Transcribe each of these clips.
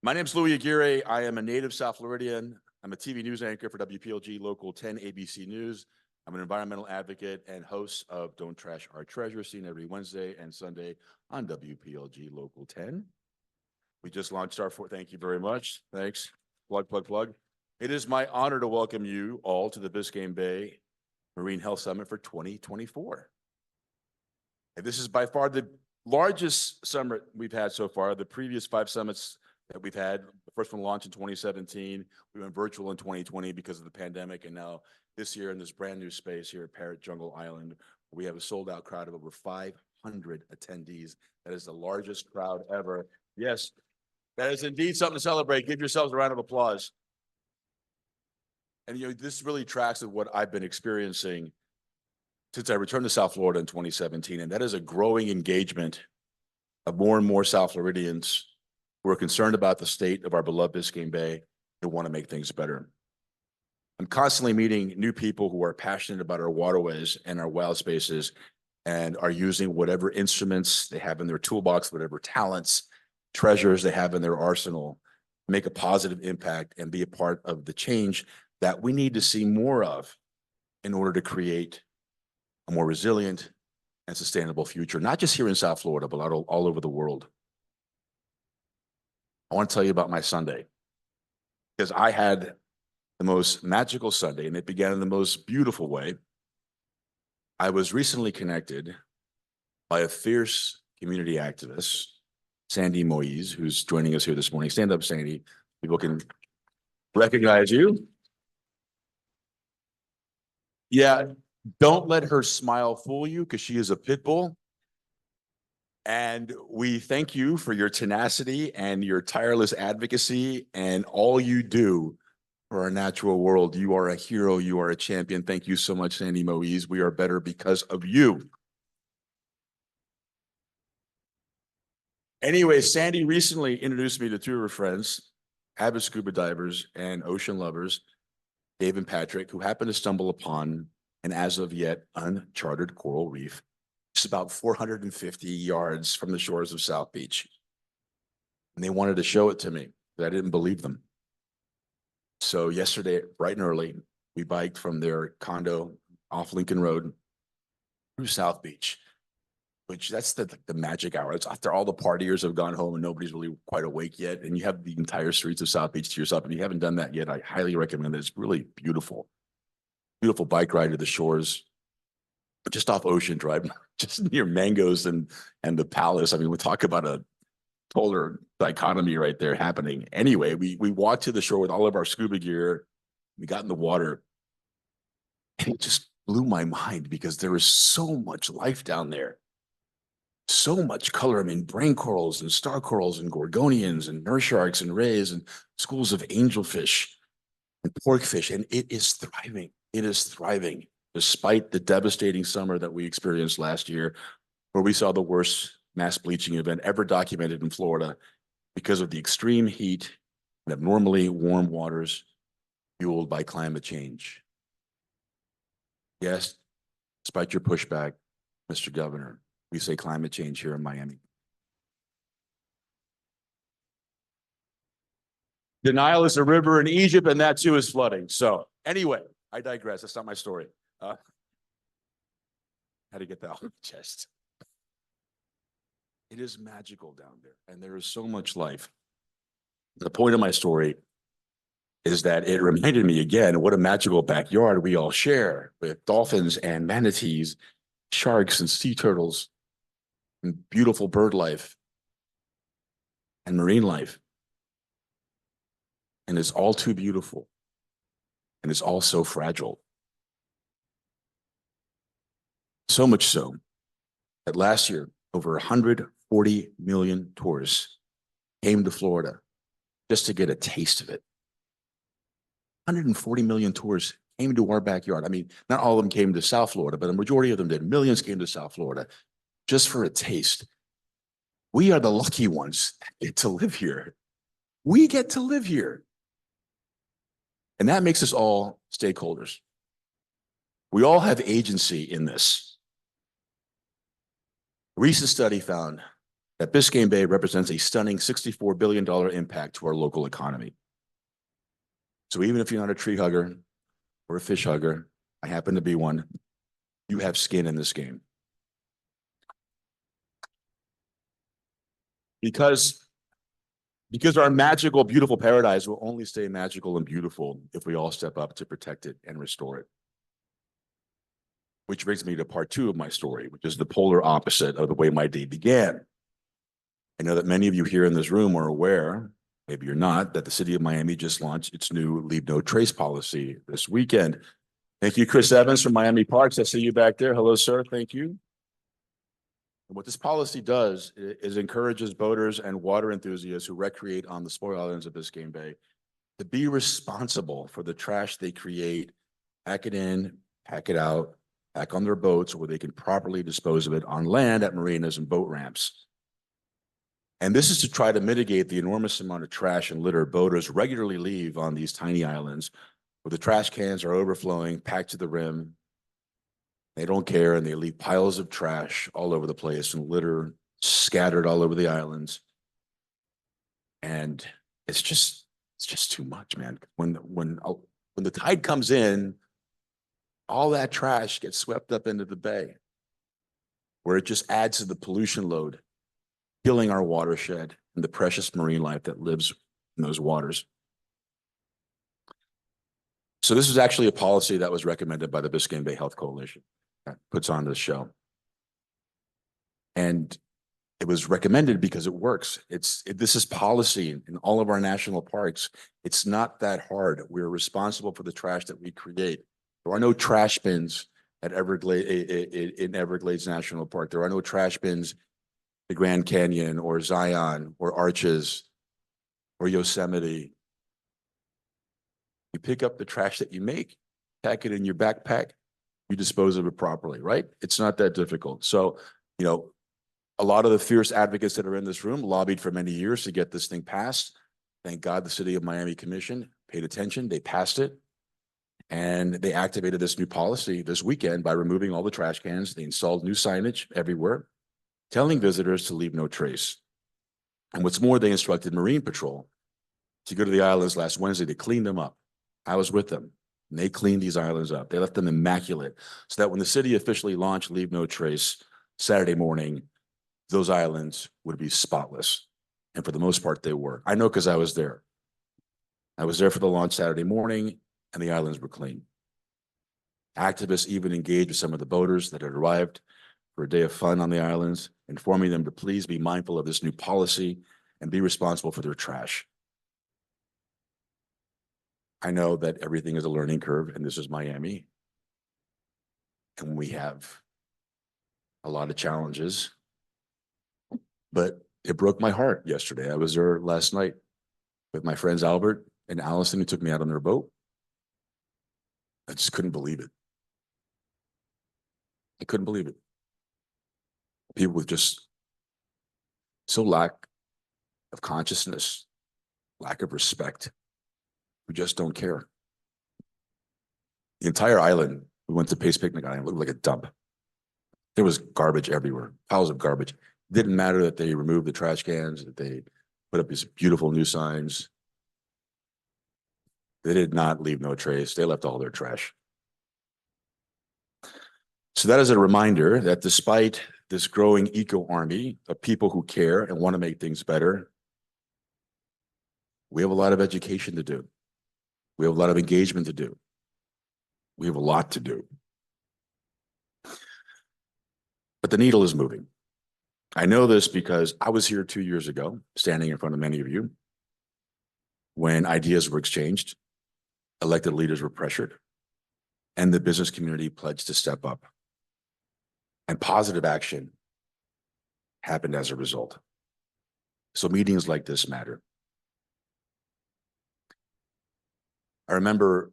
My name's Louis Aguirre. I am a native South Floridian. I'm a TV news anchor for WPLG Local 10 ABC News. I'm an environmental advocate and host of Don't Trash Our Treasure, seen every Wednesday and Sunday on WPLG Local 10. We just launched our thank you very much. Thanks. Plug. It is my honor to welcome you all to the Biscayne Bay Marine Health Summit for 2024. And this is by far the largest summit we've had so far. The previous 5 summits that we've had, the first one launched in 2017. We went virtual in 2020 because of the pandemic. And now this year in this brand new space here at Parrot Jungle Island, we have a sold out crowd of over 500 attendees. That is the largest crowd ever. Yes, that is indeed something to celebrate. Give yourselves a round of applause. And this really tracks with what I've been experiencing since I returned to South Florida in 2017. And that is a growing engagement of more and more South Floridians who are concerned about the state of our beloved Biscayne Bay and want to make things better. I'm constantly meeting new people who are passionate about our waterways and our wild spaces and are using whatever instruments they have in their toolbox, whatever talents, treasures they have in their arsenal, make a positive impact and be a part of the change that we need to see more of in order to create a more resilient and sustainable future, not just here in South Florida, but all over the world. I want to tell you about my Sunday, because I had the most magical Sunday, and it began in the most beautiful way. I was recently connected by a fierce community activist, Sandy Moise, who's joining us here this morning. Stand up, Sandy. People can recognize you. Yeah, don't let her smile fool you, because she is a pit bull. And we thank you for your tenacity and your tireless advocacy and all you do for our natural world. You are a hero. You are a champion. Thank you so much, Sandy Moise. We are better because of you. Anyway, Sandy recently introduced me to 2 of her friends, avid scuba divers and ocean lovers, Dave and Patrick, who happened to stumble upon an as of yet uncharted coral reef. It's about 450 yards from the shores of South Beach. And they wanted to show it to me, but I didn't believe them. So yesterday, bright and early, we biked from their condo off Lincoln Road through South Beach, which that's the magic hour. It's after all the partiers have gone home and nobody's really quite awake yet. And you have the entire streets of South Beach to yourself. If you haven't done that yet, I highly recommend it. It's really beautiful. Beautiful bike ride to the shores, just off Ocean Drive, just near Mangoes and the Palace. I mean, we talk about a polar dichotomy right there happening. Anyway, we walked to the shore with all of our scuba gear. We got in the water, and it just blew my mind because there is so much life down there. So much color. I mean, brain corals and star corals and gorgonians and nurse sharks and rays and schools of angelfish and porkfish, and it is thriving. It is thriving, despite the devastating summer that we experienced last year, where we saw the worst mass bleaching event ever documented in Florida because of the extreme heat and abnormally warm waters fueled by climate change. Yes, despite your pushback, Mr. Governor, we say climate change here in Miami. The Nile is a river in Egypt, and that too is flooding. So anyway, I digress. That's not my story. How to get that off my chest. It is magical down there, and there is so much life. The point of my story is that it reminded me again what a magical backyard we all share with dolphins and manatees, sharks and sea turtles, and beautiful bird life and marine life. And it's all too beautiful, and it's all so fragile. So much so that last year, over 140 million tourists came to Florida just to get a taste of it. 140 million tourists came to our backyard. I mean, not all of them came to South Florida, but a majority of them did. Millions came to South Florida just for a taste. We are the lucky ones that get to live here. We get to live here. And that makes us all stakeholders. We all have agency in this. A recent study found that Biscayne Bay represents a stunning $64 billion impact to our local economy. So even if you're not a tree hugger or a fish hugger, I happen to be one, you have skin in this game. Because our magical, beautiful paradise will only stay magical and beautiful if we all step up to protect it and restore it. Which brings me to part two of my story, which is the polar opposite of the way my day began. I know that many of you here in this room are aware, maybe you're not, that the city of Miami just launched its new Leave No Trace policy this weekend. Thank you, Chris Evans from Miami Parks. I see you back there. Hello, sir. Thank you. And what this policy does is encourages boaters and water enthusiasts who recreate on the spoil islands of Biscayne Bay to be responsible for the trash they create, pack it in, pack it out, back on their boats where they can properly dispose of it on land at marinas and boat ramps. And this is to try to mitigate the enormous amount of trash and litter boaters regularly leave on these tiny islands where the trash cans are overflowing, packed to the rim. They don't care, and they leave piles of trash all over the place and litter scattered all over the islands. And it's just too much, man. When the tide comes in, all that trash gets swept up into the bay, where it just adds to the pollution load, killing our watershed and the precious marine life that lives in those waters. So this is actually a policy that was recommended by the Biscayne Bay Health Coalition that puts on this show. And it was recommended because it works. This is policy in all of our national parks. It's not that hard. We're responsible for the trash that we create. There are no trash bins at in Everglades National Park. There are no trash bins the Grand Canyon or Zion or Arches or Yosemite. You pick up the trash that you make, pack it in your backpack, you dispose of it properly, right? It's not that difficult. So, you know, a lot of the fierce advocates that are in this room lobbied for many years to get this thing passed. Thank God the City of Miami Commission paid attention. They passed it. And they activated this new policy this weekend by removing all the trash cans. They installed new signage everywhere, telling visitors to leave no trace. And what's more, they instructed Marine Patrol to go to the islands last Wednesday to clean them up. I was with them, and they cleaned these islands up. They left them immaculate so that when the city officially launched Leave No Trace Saturday morning, those islands would be spotless. And for the most part, they were. I know because I was there. I was there for the launch Saturday morning, and the islands were clean. Activists even engaged with some of the boaters that had arrived for a day of fun on the islands, informing them to please be mindful of this new policy and be responsible for their trash. I know that everything is a learning curve, and this is Miami. And we have a lot of challenges, but it broke my heart yesterday. I was there last night with my friends Albert and Allison, who took me out on their boat. I just couldn't believe it. I couldn't believe it. People with just so lack of consciousness, lack of respect, who just don't care. The entire island, we went to Pace Picnic Island, looked like a dump. There was garbage everywhere, piles of garbage. It didn't matter that they removed the trash cans, that they put up these beautiful new signs. They did not leave no trace. They left all their trash. So that is a reminder that despite this growing eco army of people who care and want to make things better, we have a lot of education to do. We have a lot of engagement to do. We have a lot to do. But the needle is moving. I know this because I was here 2 years ago, standing in front of many of you, when ideas were exchanged, elected leaders were pressured, and the business community pledged to step up. And positive action happened as a result. So meetings like this matter. I remember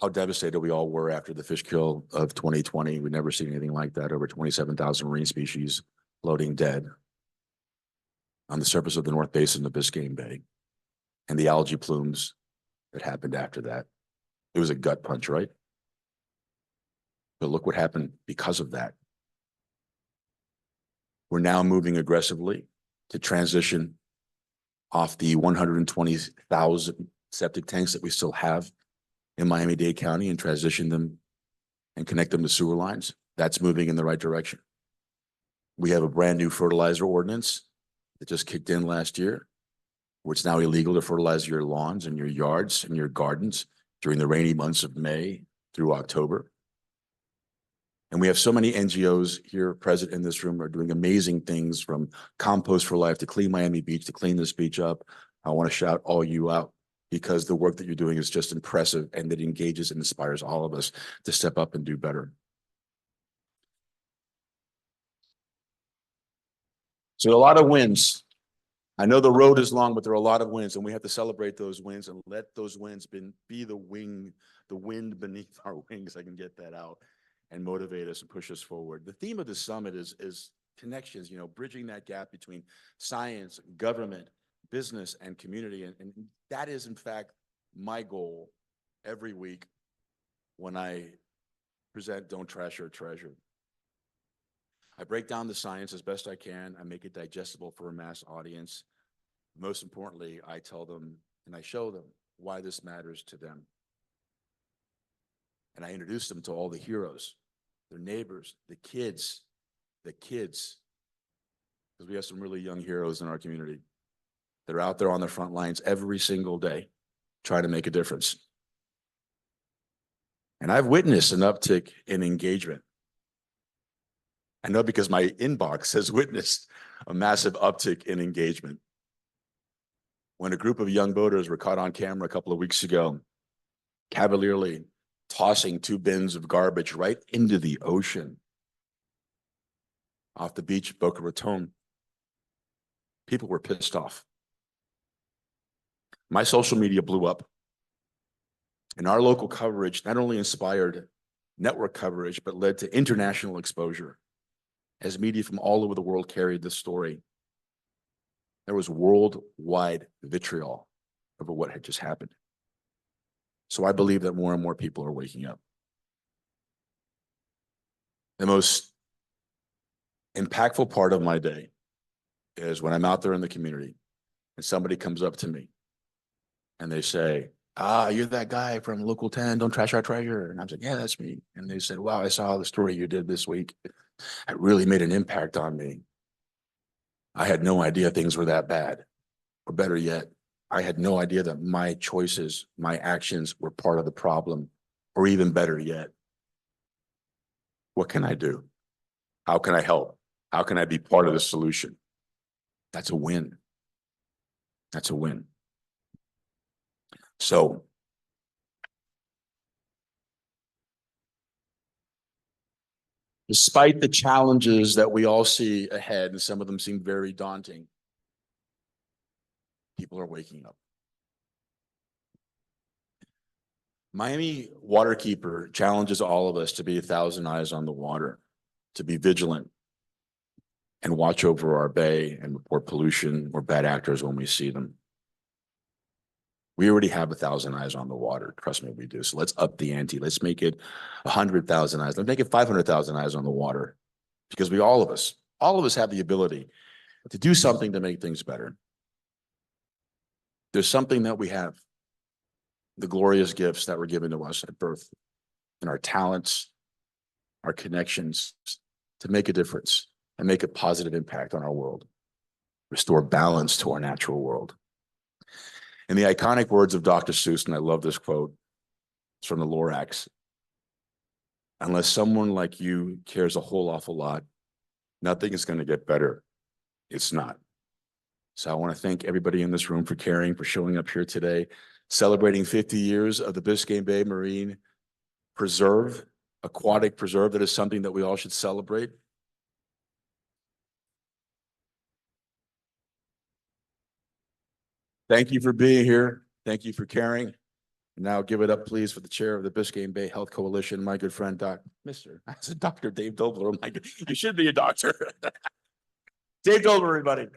how devastated we all were after the fish kill of 2020. We'd never seen anything like that. Over 27,000 marine species floating dead on the surface of the North Basin of Biscayne Bay, and the algae plumes that happened after that. It was a gut punch, right? But look what happened because of that. We're now moving aggressively to transition off the 120,000 septic tanks that we still have in Miami-Dade County and transition them and connect them to sewer lines. That's moving in the right direction. We have a brand new fertilizer ordinance that just kicked in last year, where it's now illegal to fertilize your lawns and your yards and your gardens during the rainy months of May through October. And we have so many NGOs here present in this room are doing amazing things, from Compost for Life to Clean Miami Beach to clean this beach up. I want to shout all you out because the work that you're doing is just impressive, and it engages and inspires all of us to step up and do better. So a lot of wins. I know the road is long, but there are a lot of wins, and we have to celebrate those wins and let those wins be the wind beneath our wings. I can get that out and motivate us and push us forward. The theme of the summit is connections, bridging that gap between science, government, business, and community. And that is, in fact, my goal every week when I present Don't Trash Our Treasure. I break down the science as best I can. I make it digestible for a mass audience. Most importantly, I tell them and I show them why this matters to them. And I introduce them to all the heroes, their neighbors, the kids, because we have some really young heroes in our community that are out there on the front lines every single day trying to make a difference. And I've witnessed an uptick in engagement. I know because my inbox has witnessed a massive uptick in engagement. When a group of young boaters were caught on camera a couple of weeks ago, cavalierly tossing 2 bins of garbage right into the ocean off the beach of Boca Raton, people were pissed off. My social media blew up, and our local coverage not only inspired network coverage, but led to international exposure as media from all over the world carried this story. There was worldwide vitriol over what had just happened. So I believe that more and more people are waking up. The most impactful part of my day is when I'm out there in the community and somebody comes up to me and they say, you're that guy from Local 10, Don't Trash Our Treasure. And I'm like, yeah, that's me. And they said, wow, I saw the story you did this week. It really made an impact on me. I had no idea things were that bad. Or better yet, I had no idea that my choices, my actions were part of the problem. Or even better yet, what can I do? How can I help? How can I be part of the solution? That's a win. That's a win. So, despite the challenges that we all see ahead, and some of them seem very daunting, people are waking up. Miami Waterkeeper challenges all of us to be 1,000 eyes on the water, to be vigilant and watch over our bay and report pollution or bad actors when we see them. We already have 1,000 eyes on the water. Trust me, we do. So let's up the ante. Let's make it 100,000 eyes. Let's make it 500,000 eyes on the water, because all of us have the ability to do something to make things better. There's something that we have, the glorious gifts that were given to us at birth, and our talents, our connections to make a difference and make a positive impact on our world, restore balance to our natural world. In the iconic words of Dr. Seuss, and I love this quote, it's from the Lorax: unless someone like you cares a whole awful lot, nothing is going to get better. It's not. So I want to thank everybody in this room for caring, for showing up here today, celebrating 50 years of the Biscayne Bay Marine Preserve, aquatic preserve that is something that we all should celebrate. Thank you for being here. Thank you for caring. Now give it up, please, for the chair of the Biscayne Bay Health Coalition, my good friend, I said Dr. Dave Dobler. Oh my God, you should be a doctor. Dave Dobler, everybody.